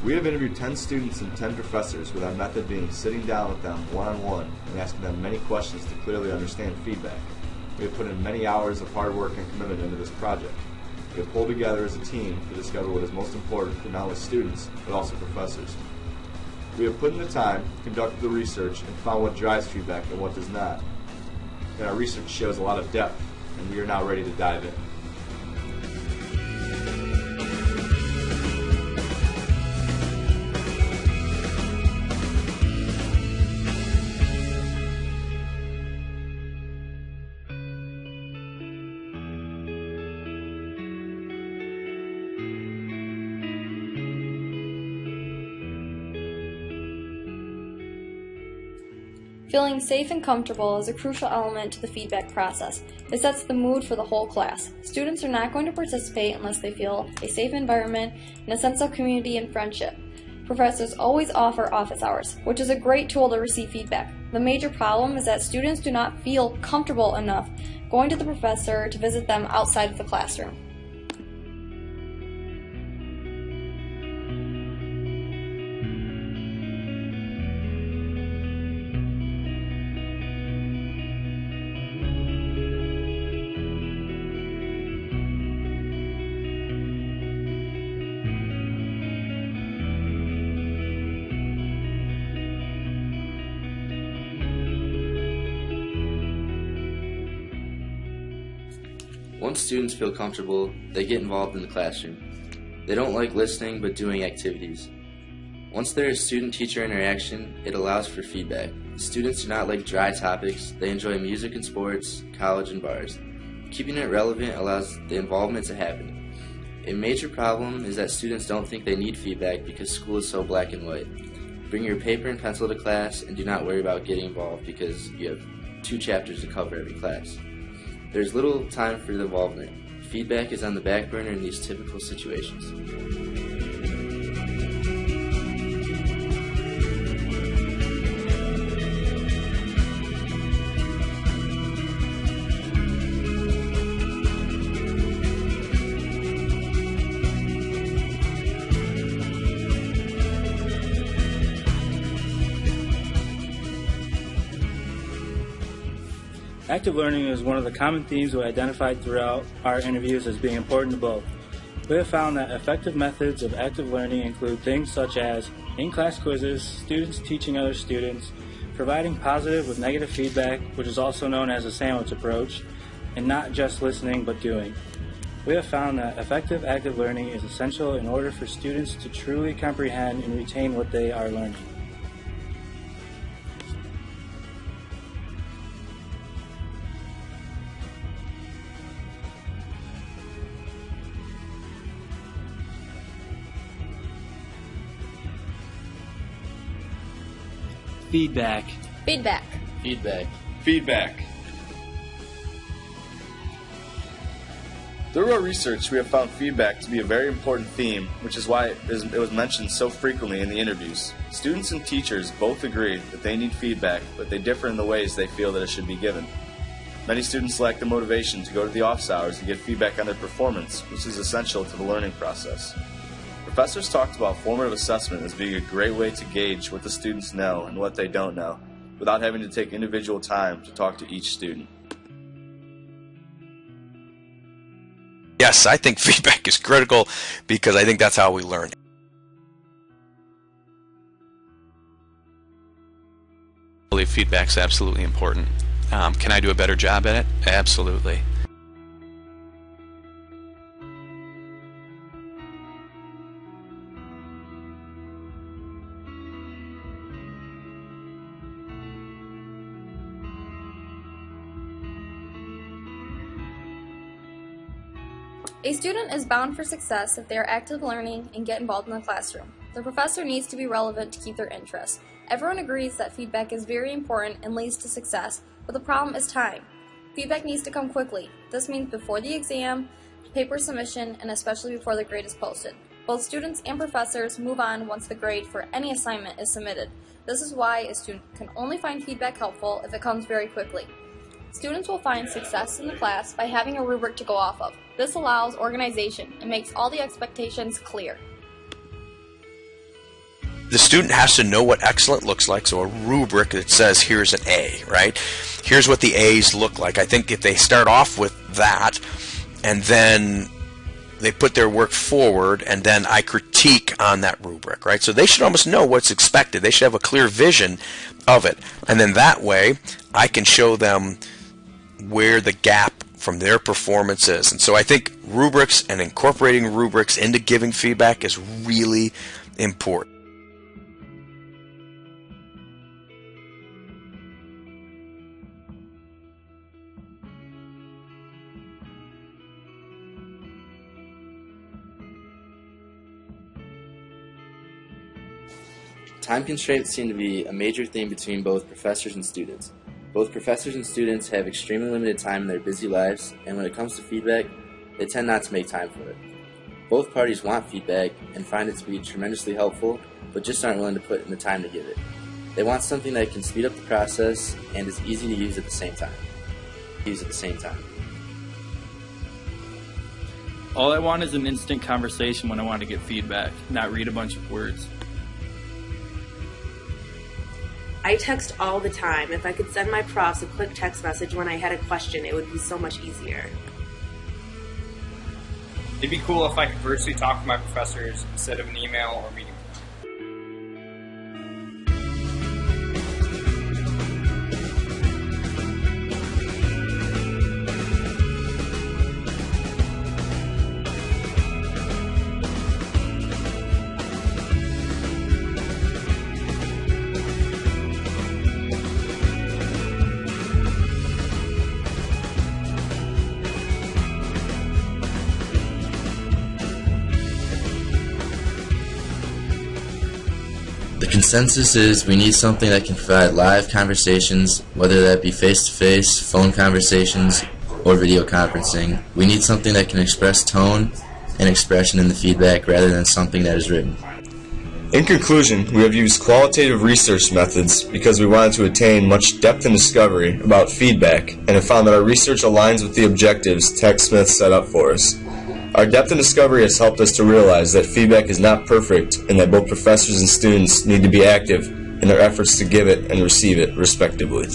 We have interviewed 10 students and 10 professors, with our method being sitting down with them one-on-one and asking them many questions to clearly understand feedback. We have put in many hours of hard work and commitment into this project. We have pulled together as a team to discover what is most important for not only students, but also professors. We have put in the time, conducted the research, and found what drives feedback and what does not. And our research shows a lot of depth, and we are now ready to dive in. Feeling safe and comfortable is a crucial element to the feedback process. It sets the mood for the whole class. Students are not going to participate unless they feel a safe environment and a sense of community and friendship. Professors always offer office hours, which is a great tool to receive feedback. The major problem is that students do not feel comfortable enough going to the professor to visit them outside of the classroom. Once students feel comfortable, they get involved in the classroom. They don't like listening but doing activities. Once there is student-teacher interaction, it allows for feedback. Students do not like dry topics. They enjoy music and sports, college and bars. Keeping it relevant allows the involvement to happen. A major problem is that students don't think they need feedback because school is so black and white. Bring your paper and pencil to class and do not worry about getting involved because you have 2 chapters to cover every class. There's little time for the involvement. Feedback is on the back burner in these typical situations. Active learning is one of the common themes we identified throughout our interviews as being important to both. We have found that effective methods of active learning include things such as in-class quizzes, students teaching other students, providing positive with negative feedback, which is also known as a sandwich approach, and not just listening but doing. We have found that effective active learning is essential in order for students to truly comprehend and retain what they are learning. Feedback. Feedback. Feedback. Feedback. Through our research, we have found feedback to be a very important theme, which is why it was mentioned so frequently in the interviews. Students and teachers both agree that they need feedback, but they differ in the ways they feel that it should be given. Many students lack the motivation to go to the office hours and get feedback on their performance, which is essential to the learning process. Professors talked about formative assessment as being a great way to gauge what the students know and what they don't know, without having to take individual time to talk to each student. Yes, I think feedback is critical because I think that's how we learn. I believe feedback's absolutely important. Can I do a better job at it? Absolutely. A student is bound for success if they are active learning and get involved in the classroom. The professor needs to be relevant to keep their interest. Everyone agrees that feedback is very important and leads to success, but the problem is time. Feedback needs to come quickly. This means before the exam, paper submission, and especially before the grade is posted. Both students and professors move on once the grade for any assignment is submitted. This is why a student can only find feedback helpful if it comes very quickly. Students will find success in the class by having a rubric to go off of. This allows organization and makes all the expectations clear. the student has to know what excellent looks like, so a rubric that says here's an A, right? Here's what the A's look like. I think if they start off with that and then they put their work forward and then I critique on that rubric, right? So they should almost know what's expected. They should have a clear vision of it. And then that way I can show them where the gap from their performance is. And so I think rubrics and incorporating rubrics into giving feedback is really important. Time constraints seem to be a major theme between both professors and students. Both professors and students have extremely limited time in their busy lives, and when it comes to feedback, they tend not to make time for it. Both parties want feedback and find it to be tremendously helpful, but just aren't willing to put in the time to give it. They want something that can speed up the process and is easy to use at the same time. All I want is an instant conversation when I want to get feedback, not read a bunch of words. I text all the time. If I could send my profs a quick text message when I had a question, it would be so much easier. It'd be cool if I could virtually talk to my professors instead of an email or meeting. The consensus is we need something that can provide live conversations, whether that be face-to-face, phone conversations, or video conferencing. We need something that can express tone and expression in the feedback rather than something that is written. In conclusion, we have used qualitative research methods because we wanted to attain much depth and discovery about feedback and have found that our research aligns with the objectives TechSmith set up for us. Our depth and discovery has helped us to realize that feedback is not perfect and that both professors and students need to be active in their efforts to give it and receive it, respectively.